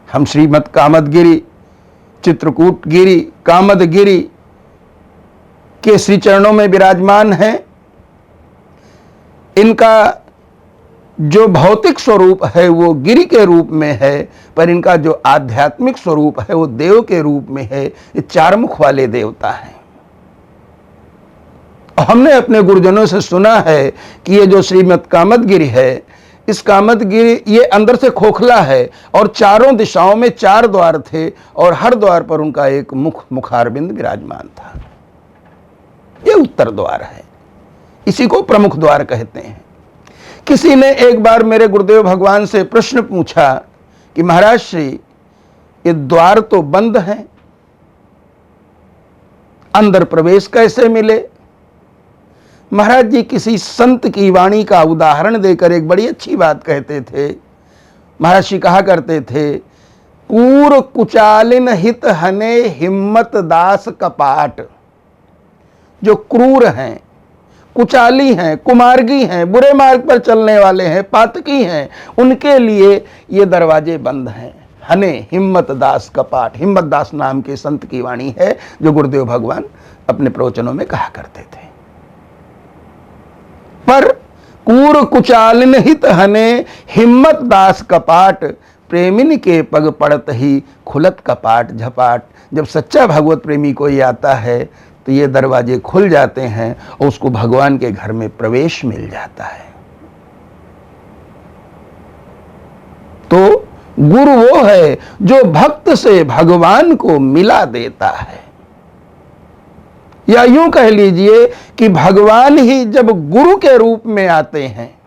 हम श्रीमद कामदगिरी, चित्रकूटगिरी, कामदगिरी के श्री चरणों में विराजमान हैं। इनका जो भौतिक स्वरूप है वो गिरि के रूप में है, पर इनका जो आध्यात्मिक स्वरूप है वो देव के रूप में है। ये चार मुख वाले देवता हैं। हमने अपने गुरुजनों से सुना है कि ये जो श्रीमद कामदगिरी है, इस कामदगिरी ये अंदर से खोखला है और चारों दिशाओं में चार द्वार थे और हर द्वार पर उनका एक मुखारबिंद विराजमान था। ये उत्तर द्वार है, इसी को प्रमुख द्वार कहते हैं। किसी ने एक बार मेरे गुरुदेव भगवान से प्रश्न पूछा कि महाराज श्री, ये द्वार तो बंद हैं, अंदर प्रवेश कैसे मिले? महाराज जी किसी संत की वाणी का उदाहरण देकर एक बड़ी अच्छी बात कहते थे। महाराज जी कहा करते थे, कूर कुचालिन हित हने हिम्मत दास कपाट। जो क्रूर हैं, कुचाली हैं, कुमार्गी हैं, बुरे मार्ग पर चलने वाले हैं, पातकी हैं, उनके लिए ये दरवाजे बंद हैं। हने हिम्मत दास कपाट, हिम्मत दास नाम के संत की वाणी है जो गुरुदेव भगवान अपने प्रवचनों में कहा करते थे। पर कूर कुचालिन हित हने हिम्मत दास कपाट, प्रेमिन के पग पड़त ही खुलत कपाट झपाट। जब सच्चा भगवत प्रेमी कोई आता है तो ये दरवाजे खुल जाते हैं और उसको भगवान के घर में प्रवेश मिल जाता है। तो गुरु वो है जो भक्त से भगवान को मिला देता है, या यूं कह लीजिए कि भगवान ही जब गुरु के रूप में आते हैं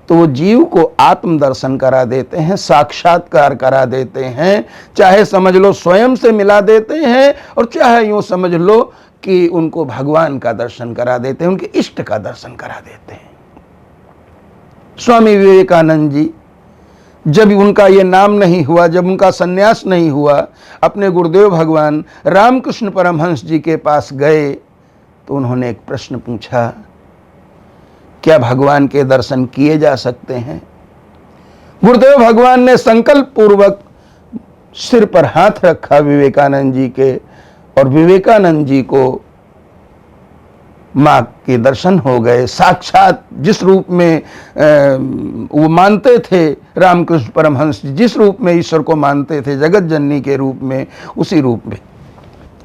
तो वो जीव को आत्म दर्शन करा देते हैं, साक्षात्कार करा देते हैं। चाहे समझ लो स्वयं से मिला देते हैं और चाहे यूं समझ लो कि उनको भगवान का दर्शन करा देते हैं, उनके इष्ट का दर्शन करा देते हैं। स्वामी विवेकानंद जी, जब उनका ये नाम नहीं हुआ, जब उनका सन्यास नहीं हुआ, अपने गुरुदेव भगवान रामकृष्ण परमहंस जी के पास गए तो उन्होंने एक प्रश्न पूछा, क्या भगवान के दर्शन किए जा सकते हैं? गुरुदेव भगवान ने संकल्प पूर्वक सिर पर हाथ रखा विवेकानंद जी के, और विवेकानंद जी को मां के दर्शन हो गए। साक्षात जिस रूप में वो मानते थे, रामकृष्ण परमहंस जिस रूप में ईश्वर को मानते थे, जगत जननी के रूप में, उसी रूप में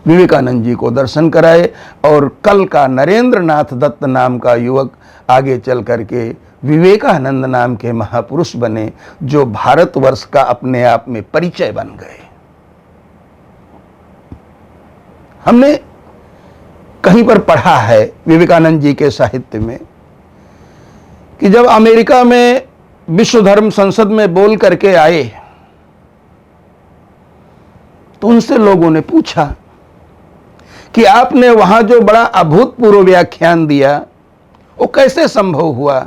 विवेकानंद जी को दर्शन कराए। और कल का नरेंद्र नाथ दत्त नाम का युवक आगे चल करके विवेकानंद नाम के महापुरुष बने, जो भारतवर्ष का अपने आप में परिचय बन गए। हमने कहीं पर पढ़ा है विवेकानंद जी के साहित्य में कि जब अमेरिका में विश्व धर्म संसद में बोल करके आए तो उनसे लोगों ने पूछा कि आपने वहां जो बड़ा अभूतपूर्व व्याख्यान दिया वो कैसे संभव हुआ?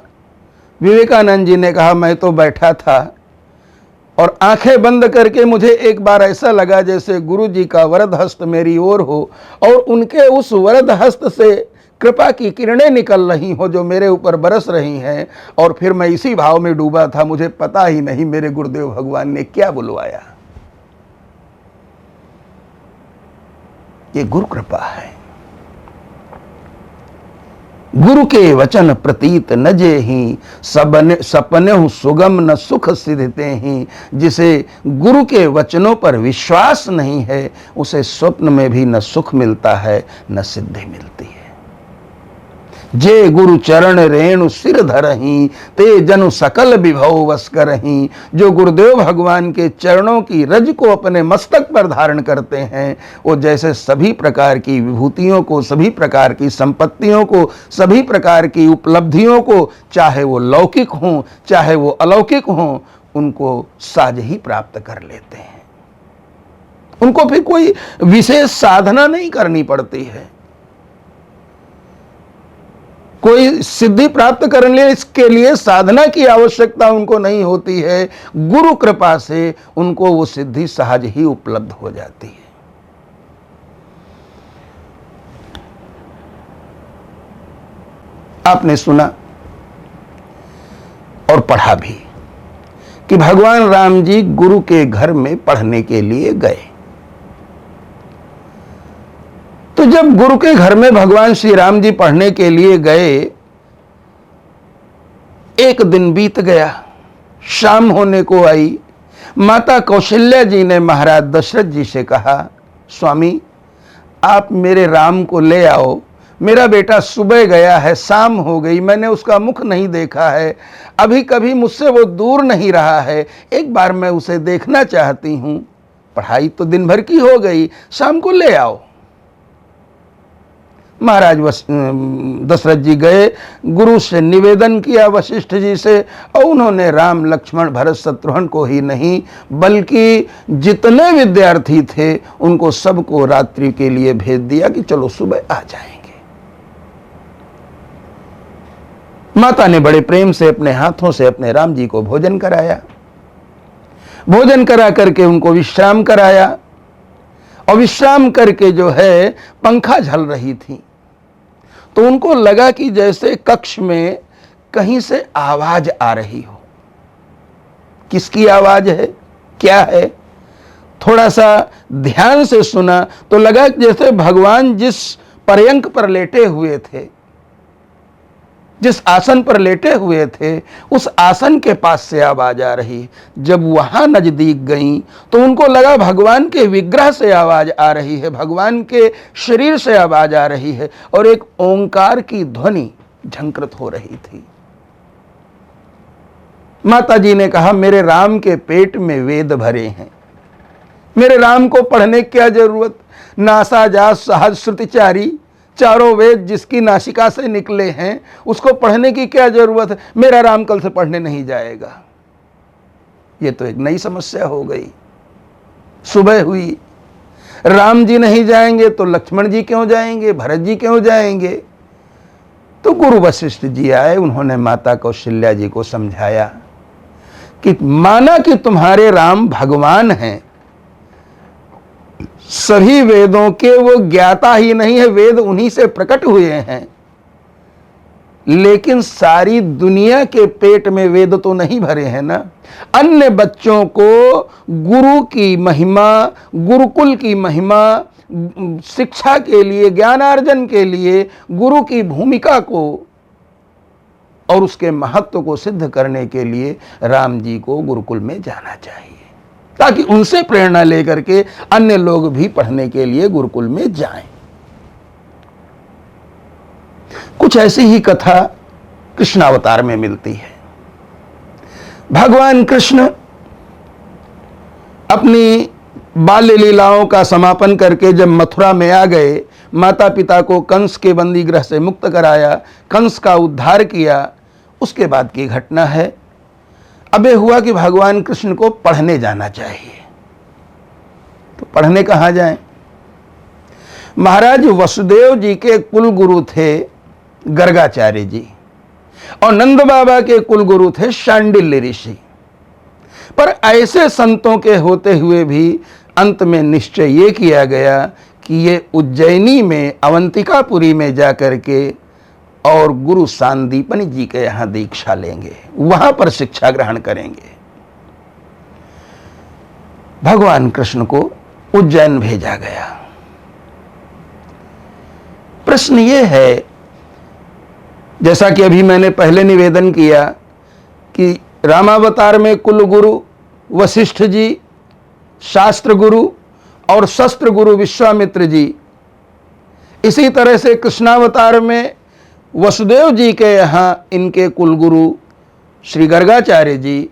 विवेकानंद जी ने कहा, मैं तो बैठा था और आंखें बंद करके मुझे एक बार ऐसा लगा जैसे गुरु जी का वरद हस्त मेरी ओर हो और उनके उस वरद हस्त से कृपा की किरणें निकल रही हो जो मेरे ऊपर बरस रही हैं, और फिर मैं इसी भाव में डूबा था, मुझे पता ही नहीं मेरे गुरुदेव भगवान ने क्या बुलवाया। ये गुरु कृपा है। गुरु के वचन प्रतीत न जेहि, सपने सुगम न सुख सिद्धते ही। जिसे गुरु के वचनों पर विश्वास नहीं है उसे स्वप्न में भी न सुख मिलता है न सिद्धि मिलती है। जे गुरु चरण रेणु सिर धरहीं, ते जनु सकल विभव वस करहीं। जो गुरुदेव भगवान के चरणों की रज को अपने मस्तक पर धारण करते हैं, वो जैसे सभी प्रकार की विभूतियों को, सभी प्रकार की संपत्तियों को, सभी प्रकार की उपलब्धियों को, चाहे वो लौकिक हों चाहे वो अलौकिक हों, उनको साझ ही प्राप्त कर लेते हैं। उनको फिर कोई विशेष साधना नहीं करनी पड़ती है, कोई सिद्धि प्राप्त करने के लिए साधना की आवश्यकता उनको नहीं होती है। गुरु कृपा से उनको वो सिद्धि सहज ही उपलब्ध हो जाती है। आपने सुना और पढ़ा भी कि भगवान राम जी गुरु के घर में पढ़ने के लिए गए। तो जब गुरु के घर में भगवान श्री राम जी पढ़ने के लिए गए, एक दिन बीत गया, शाम होने को आई। माता कौशल्या जी ने महाराज दशरथ जी से कहा, स्वामी आप मेरे राम को ले आओ, मेरा बेटा सुबह गया है, शाम हो गई, मैंने उसका मुख नहीं देखा है, अभी कभी मुझसे वो दूर नहीं रहा है, एक बार मैं उसे देखना चाहती हूं। पढ़ाई तो दिन भर की हो गई, शाम को ले आओ। महाराज दशरथ जी गए, गुरु से निवेदन किया वशिष्ठ जी से, और उन्होंने राम लक्ष्मण भरत शत्रुघ्न को ही नहीं बल्कि जितने विद्यार्थी थे उनको सबको रात्रि के लिए भेज दिया कि चलो सुबह आ जाएंगे। माता ने बड़े प्रेम से अपने हाथों से अपने राम जी को भोजन कराया, भोजन करा करके उनको विश्राम कराया, और विश्राम करके जो है पंखा झल रही थी, तो उनको लगा कि जैसे कक्ष में कहीं से आवाज आ रही हो। किसकी आवाज है, क्या है? थोड़ा सा ध्यान से सुना तो लगा जैसे भगवान जिस पर्यंक पर लेटे हुए थे, जिस आसन पर लेटे हुए थे, उस आसन के पास से आवाज आ रही। जब वहां नजदीक गई तो उनको लगा भगवान के विग्रह से आवाज आ रही है, भगवान के शरीर से आवाज आ रही है, और एक ओंकार की ध्वनि झंकृत हो रही थी। माता जी ने कहा, मेरे राम के पेट में वेद भरे हैं, मेरे राम को पढ़ने की क्या जरूरत? नासा जास सहज श्रुतिचारी, चारों वेद जिसकी नासिका से निकले हैं उसको पढ़ने की क्या जरूरत है? मेरा राम कल से पढ़ने नहीं जाएगा। ये तो एक नई समस्या हो गई। सुबह हुई, राम जी नहीं जाएंगे तो लक्ष्मण जी क्यों जाएंगे, भरत जी क्यों जाएंगे? तो गुरु वशिष्ठ जी आए, उन्होंने माता कौशल्या जी को समझाया कि माना कि तुम्हारे राम भगवान हैं, सभी वेदों के वो ज्ञाता ही नहीं है, वेद उन्हीं से प्रकट हुए हैं, लेकिन सारी दुनिया के पेट में वेद तो नहीं भरे हैं ना। अन्य बच्चों को गुरु की महिमा, गुरुकुल की महिमा, शिक्षा के लिए, ज्ञानार्जन के लिए गुरु की भूमिका को और उसके महत्व को सिद्ध करने के लिए राम जी को गुरुकुल में जाना चाहिए, ताकि उनसे प्रेरणा लेकर के अन्य लोग भी पढ़ने के लिए गुरुकुल में जाएं। कुछ ऐसी ही कथा कृष्णावतार में मिलती है। भगवान कृष्ण अपनी बाल्य लीलाओं का समापन करके जब मथुरा में आ गए, माता पिता को कंस के बंदी गृह से मुक्त कराया, कंस का उद्धार किया, उसके बाद की घटना है। अब यह हुआ कि भगवान कृष्ण को पढ़ने जाना चाहिए, तो पढ़ने कहाँ जाएं? महाराज वसुदेव जी के कुल गुरु थे गर्गाचार्य जी, और नंद बाबा के कुल गुरु थे शांडिल्य ऋषि। पर ऐसे संतों के होते हुए भी अंत में निश्चय ये किया गया कि ये उज्जैनी में अवंतिकापुरी में जाकर के और गुरु सांदीपनि जी के यहां दीक्षा लेंगे, वहां पर शिक्षा ग्रहण करेंगे। भगवान कृष्ण को उज्जैन भेजा गया। प्रश्न यह है, जैसा कि अभी मैंने पहले निवेदन किया कि रामावतार में कुल गुरु वशिष्ठ जी, शास्त्र गुरु और शस्त्र गुरु विश्वामित्र जी, इसी तरह से कृष्णावतार में वसुदेव जी के यहाँ इनके कुलगुरु श्री गर्गाचार्य जी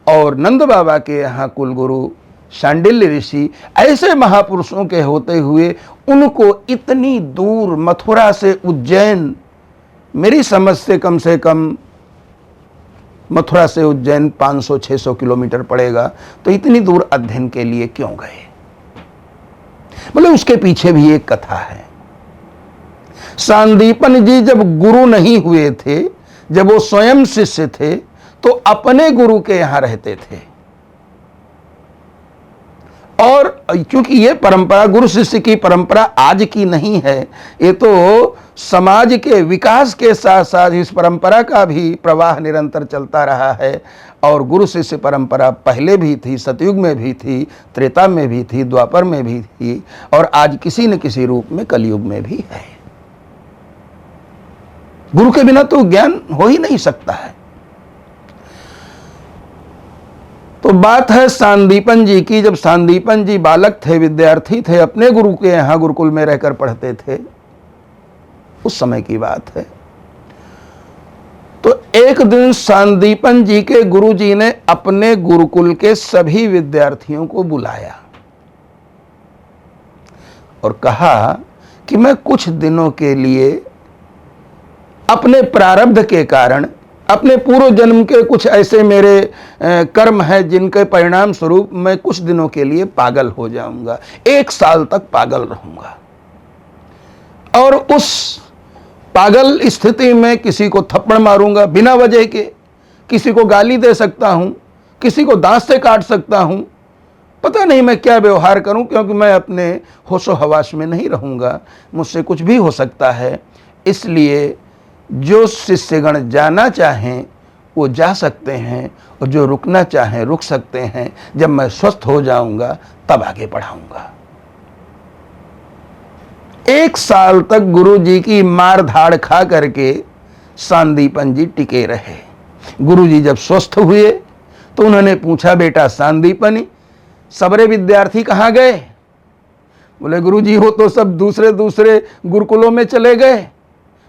और नंद बाबा के यहाँ कुलगुरु शांडिल्य ऋषि, ऐसे महापुरुषों के होते हुए उनको इतनी दूर मथुरा से उज्जैन, मेरी समझ से कम मथुरा से उज्जैन 500-600 किलोमीटर पड़ेगा, तो इतनी दूर अध्ययन के लिए क्यों गए? मतलब उसके पीछे भी एक कथा है। सांदीपन जी जब गुरु नहीं हुए थे, जब वो स्वयं शिष्य थे, तो अपने गुरु के यहां रहते थे, और क्योंकि ये परंपरा गुरु शिष्य की परंपरा आज की नहीं है, ये तो समाज के विकास के साथ साथ इस परंपरा का भी प्रवाह निरंतर चलता रहा है। और गुरु शिष्य परंपरा पहले भी थी, सतयुग में भी थी, त्रेता में भी थी, द्वापर में भी थी, और आज किसी न किसी रूप में कलयुग में भी है। गुरु के बिना तो ज्ञान हो ही नहीं सकता है। तो बात है सांदीपन जी की। जब सांदीपन जी बालक थे, विद्यार्थी थे, अपने गुरु के यहां गुरुकुल में रहकर पढ़ते थे, उस समय की बात है। तो एक दिन सांदीपन जी के गुरुजी ने अपने गुरुकुल के सभी विद्यार्थियों को बुलाया और कहा कि मैं कुछ दिनों के लिए अपने प्रारब्ध के कारण, अपने पूर्व जन्म के कुछ ऐसे मेरे कर्म हैं जिनके परिणाम स्वरूप मैं कुछ दिनों के लिए पागल हो जाऊंगा, 1 साल तक पागल रहूंगा। और उस पागल स्थिति में किसी को थप्पड़ मारूंगा बिना वजह के, किसी को गाली दे सकता हूं, किसी को दांत से काट सकता हूं, पता नहीं मैं क्या व्यवहार करूं, क्योंकि मैं अपने होशो हवास में नहीं रहूंगा, मुझसे कुछ भी हो सकता है। इसलिए जो शिष्यगण जाना चाहें वो जा सकते हैं, और जो रुकना चाहें रुक सकते हैं। जब मैं स्वस्थ हो जाऊंगा तब आगे बढ़ाऊंगा। 1 साल तक गुरु जी की मार धाड़ खा करके सांदीपन जी टिके रहे। गुरु जी जब स्वस्थ हुए तो उन्होंने पूछा, बेटा सांदीपन, सबरे विद्यार्थी कहाँ गए? बोले, गुरु जी वो तो सब दूसरे दूसरे गुरुकुलों में चले गए।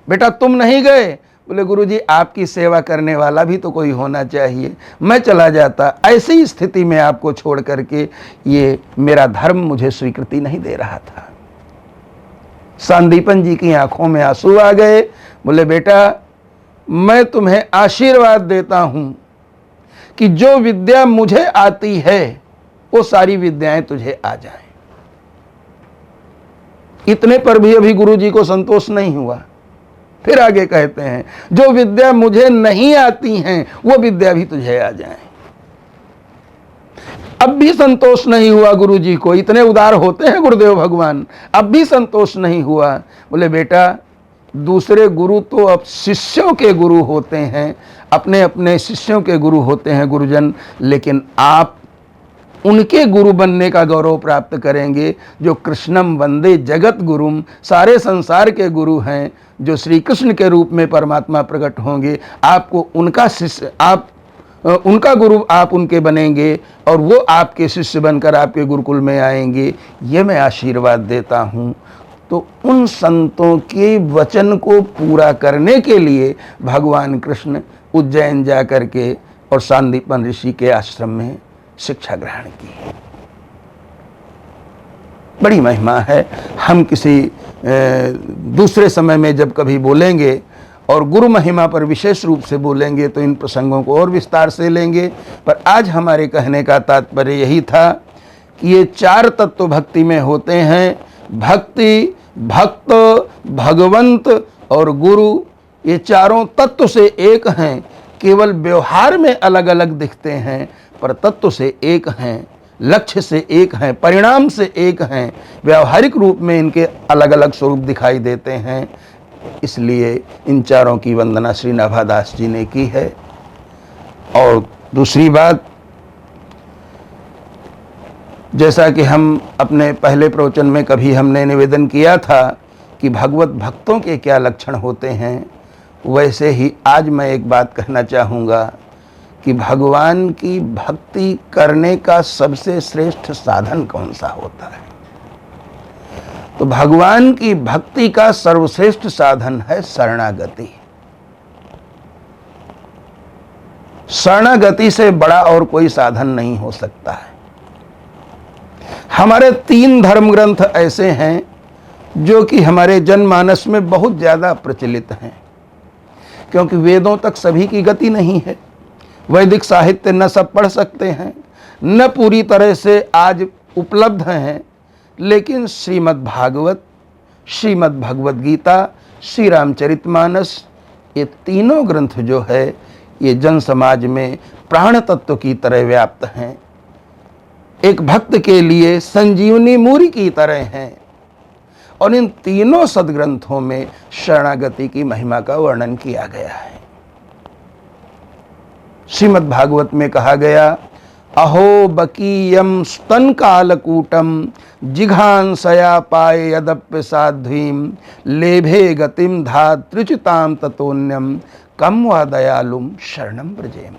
बेटा तुम नहीं गए? बोले, गुरु जी आपकी सेवा करने वाला भी तो कोई होना चाहिए, मैं चला जाता। ऐसी स्थिति में आपको छोड़ करके ये मेरा धर्म मुझे स्वीकृति नहीं दे रहा था। सांदीपन जी की आंखों में आंसू आ गए। बोले, बेटा मैं तुम्हें आशीर्वाद देता हूं कि जो विद्या मुझे आती है वो सारी विद्याएं तुझे आ जाएं। इतने पर भी अभी गुरु जी को संतोष नहीं हुआ। फिर आगे कहते हैं, जो विद्या मुझे नहीं आती हैं वो विद्या भी तुझे आ जाए। अब भी संतोष नहीं हुआ गुरु जी को। इतने उदार होते हैं गुरुदेव भगवान, अब भी संतोष नहीं हुआ। बोले, बेटा दूसरे गुरु तो अब शिष्यों के गुरु होते हैं, अपने अपने शिष्यों के गुरु होते हैं गुरुजन, लेकिन आप उनके गुरु बनने का गौरव प्राप्त करेंगे जो कृष्णम वंदे जगत गुरुम, सारे संसार के गुरु हैं, जो श्री कृष्ण के रूप में परमात्मा प्रकट होंगे। आपको उनका शिष्य, आप उनका गुरु आप उनके बनेंगे और वो आपके शिष्य बनकर आपके गुरुकुल में आएंगे। ये मैं आशीर्वाद देता हूँ। तो उन संतों के वचन को पूरा करने के लिए भगवान कृष्ण उज्जैन जा करके और सांदीपन ऋषि के आश्रम में शिक्षा ग्रहण की। बड़ी महिमा है। हम किसी दूसरे समय में जब कभी बोलेंगे और गुरु महिमा पर विशेष रूप से बोलेंगे तो इन प्रसंगों को और विस्तार से लेंगे। पर आज हमारे कहने का तात्पर्य यही था कि ये 4 तत्व भक्ति में होते हैं, भक्ति, भक्त, भगवंत और गुरु। ये चारों तत्व से एक हैं, केवल व्यवहार में अलग अलग दिखते हैं पर तत्व से एक हैं, लक्ष्य से एक हैं, परिणाम से एक हैं। व्यावहारिक रूप में इनके अलग अलग स्वरूप दिखाई देते हैं। इसलिए इन चारों की वंदना श्री नाभादास जी ने की है। और दूसरी बात, जैसा कि हम अपने पहले प्रवचन में कभी हमने निवेदन किया था कि भगवत भक्तों के क्या लक्षण होते हैं, वैसे ही आज मैं एक बात कहना चाहूँगा कि भगवान की भक्ति करने का सबसे श्रेष्ठ साधन कौन सा होता है। तो भगवान की भक्ति का सर्वश्रेष्ठ साधन है शरणागति। शरणागति से बड़ा और कोई साधन नहीं हो सकता है। हमारे 3 धर्म ग्रंथ ऐसे हैं जो कि हमारे जनमानस में बहुत ज़्यादा प्रचलित हैं, क्योंकि वेदों तक सभी की गति नहीं है। वैदिक साहित्य न सब पढ़ सकते हैं, न पूरी तरह से आज उपलब्ध हैं, लेकिन श्रीमद् भागवत, श्रीमद् भगवद गीता, श्री रामचरितमानस, ये तीनों ग्रंथ जो है, ये जन समाज में प्राण तत्व की तरह व्याप्त हैं। एक भक्त के लिए संजीवनी मूरी की तरह हैं। और इन तीनों सदग्रंथों में शरणागति की महिमा का वर्णन किया गया है। श्रीमद् भागवत में कहा गया, अहो बकीयम स्तन कालकूटम जिघांसया पाए यदप्य साध्वीम लेभे गतिम धातृचिताम ततोन्यम कम व दयालुम शरणम ब्रजेम।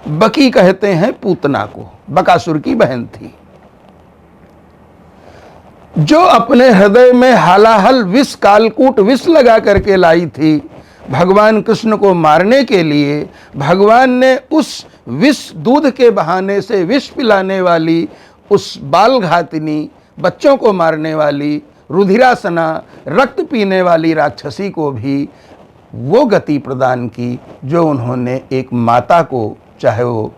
बकी कहते हैं पूतना को, बकासुर की बहन थी, जो अपने हृदय में हालाहल विष कालकूट विष लगा करके लाई थी भगवान कृष्ण को मारने के लिए। भगवान ने उस विष दूध के बहाने से विष पिलाने वाली, उस बालघातिनी, बच्चों को मारने वाली, रुधिरासना, रक्त पीने वाली राक्षसी को भी वो गति प्रदान की जो उन्होंने एक माता को, चाहे वो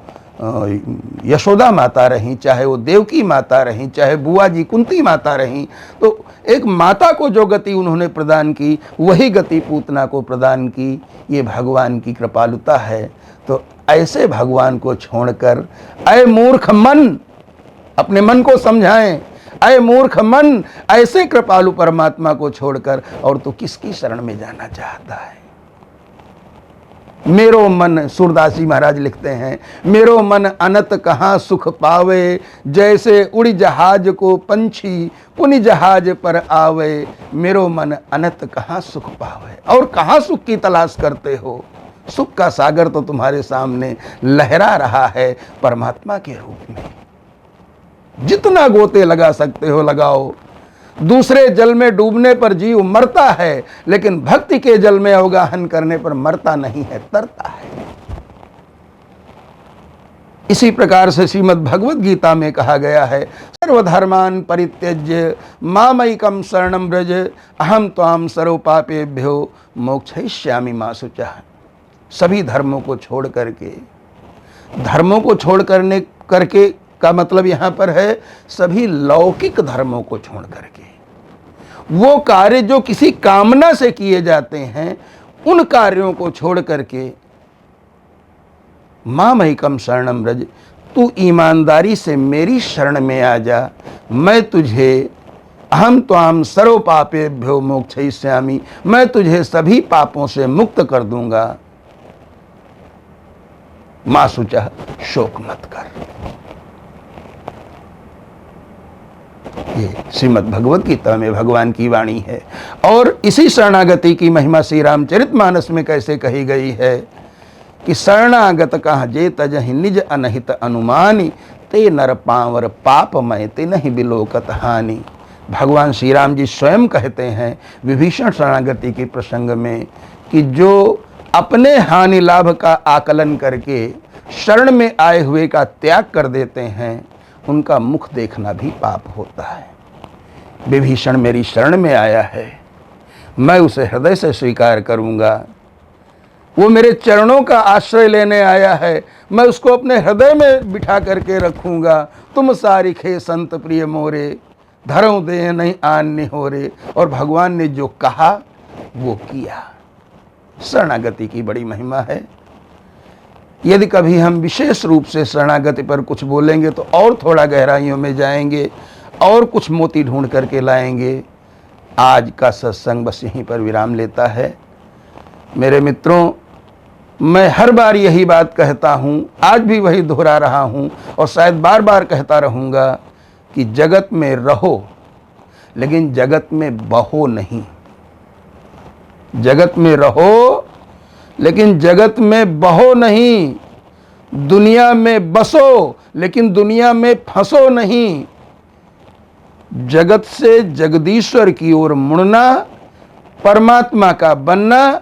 यशोदा माता रहीं, चाहे वो देवकी माता रहीं, चाहे बुआ जी कुंती माता रहीं, तो एक माता को जो गति उन्होंने प्रदान की वही गति पूतना को प्रदान की। ये भगवान की कृपालुता है। तो ऐसे भगवान को छोड़कर, अय मूर्ख मन, अपने मन को समझाएं, अय मूर्ख मन, ऐसे कृपालु परमात्मा को छोड़कर और तो किसकी शरण में जाना चाहता है। मेरो मन, सूरदास जी महाराज लिखते हैं, मेरो मन अनत कहाँ सुख पावे, जैसे उड़ी जहाज को पंछी पुनि जहाज पर आवे। मेरो मन अनत कहाँ सुख पावे। और कहाँ सुख की तलाश करते हो? सुख का सागर तो तुम्हारे सामने लहरा रहा है परमात्मा के रूप में। जितना गोते लगा सकते हो लगाओ। दूसरे जल में डूबने पर जीव मरता है, लेकिन भक्ति के जल में अवगाहन करने पर मरता नहीं है, तरता है। इसी प्रकार से श्रीमद् भगवद गीता में कहा गया है, सर्वधर्मान परित्यज्य मामैकम शरणं व्रज अहम त्वाम सर्व पापेभ्यो मोक्षयिष्यामि मा शुचः। सभी धर्मों को छोड़ करके, धर्मों को छोड़ करके का मतलब यहाँ पर है सभी लौकिक धर्मों को छोड़ करके, वो कार्य जो किसी कामना से किए जाते हैं उन कार्यों को छोड़ करके मामैकम शरणं व्रज, तू ईमानदारी से मेरी शरण में आ जा, मैं तुझे अहम त्वाम सर्व पापेभ्यो मोक्षयिष्यामि, मैं तुझे सभी पापों से मुक्त कर दूंगा। मा शुचः, शोक मत कर। ये श्रीमद् भगवद गीता में भगवान की वाणी है। और इसी शरणागति की महिमा श्री रामचरितमानस में कैसे कही गई है कि शरणागत कह जे तजहि निज अनहित अनुमानी, ते नर पावर पाप मय ते नहीं बिलोकत हानि। भगवान श्री राम जी स्वयं कहते हैं विभीषण शरणागति के प्रसंग में कि जो अपने हानि लाभ का आकलन करके शरण में आए हुए का त्याग कर देते हैं, उनका मुख देखना भी पाप होता है। विभीषण मेरी शरण में आया है, मैं उसे हृदय से स्वीकार करूंगा। वो मेरे चरणों का आश्रय लेने आया है, मैं उसको अपने हृदय में बिठा करके रखूंगा। तुम सारिखे संत प्रिय मोरे, धरों दे नहीं आन्य हो रे। और भगवान ने जो कहा वो किया। शरणागति की बड़ी महिमा है। यदि कभी हम विशेष रूप से शरणागति पर कुछ बोलेंगे तो और थोड़ा गहराइयों में जाएंगे और कुछ मोती ढूंढ करके लाएंगे। आज का सत्संग बस यहीं पर विराम लेता है। मेरे मित्रों, मैं हर बार यही बात कहता हूँ, आज भी वही दोहरा रहा हूँ और शायद बार बार कहता रहूँगा कि जगत में रहो लेकिन जगत में बहो नहीं। जगत में रहो लेकिन जगत में बहो नहीं। दुनिया में बसो लेकिन दुनिया में फंसो नहीं। जगत से जगदीश्वर की ओर मुड़ना, परमात्मा का बनना,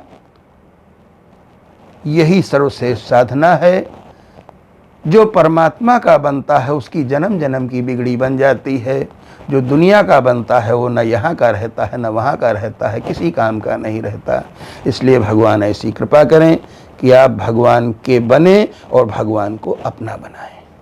यही सर्वश्रेष्ठ साधना है। जो परमात्मा का बनता है उसकी जन्म जन्म की बिगड़ी बन जाती है। जो दुनिया का बनता है वो न यहाँ का रहता है न वहाँ का रहता है, किसी काम का नहीं रहता। इसलिए भगवान ऐसी कृपा करें कि आप भगवान के बने और भगवान को अपना बनाएं।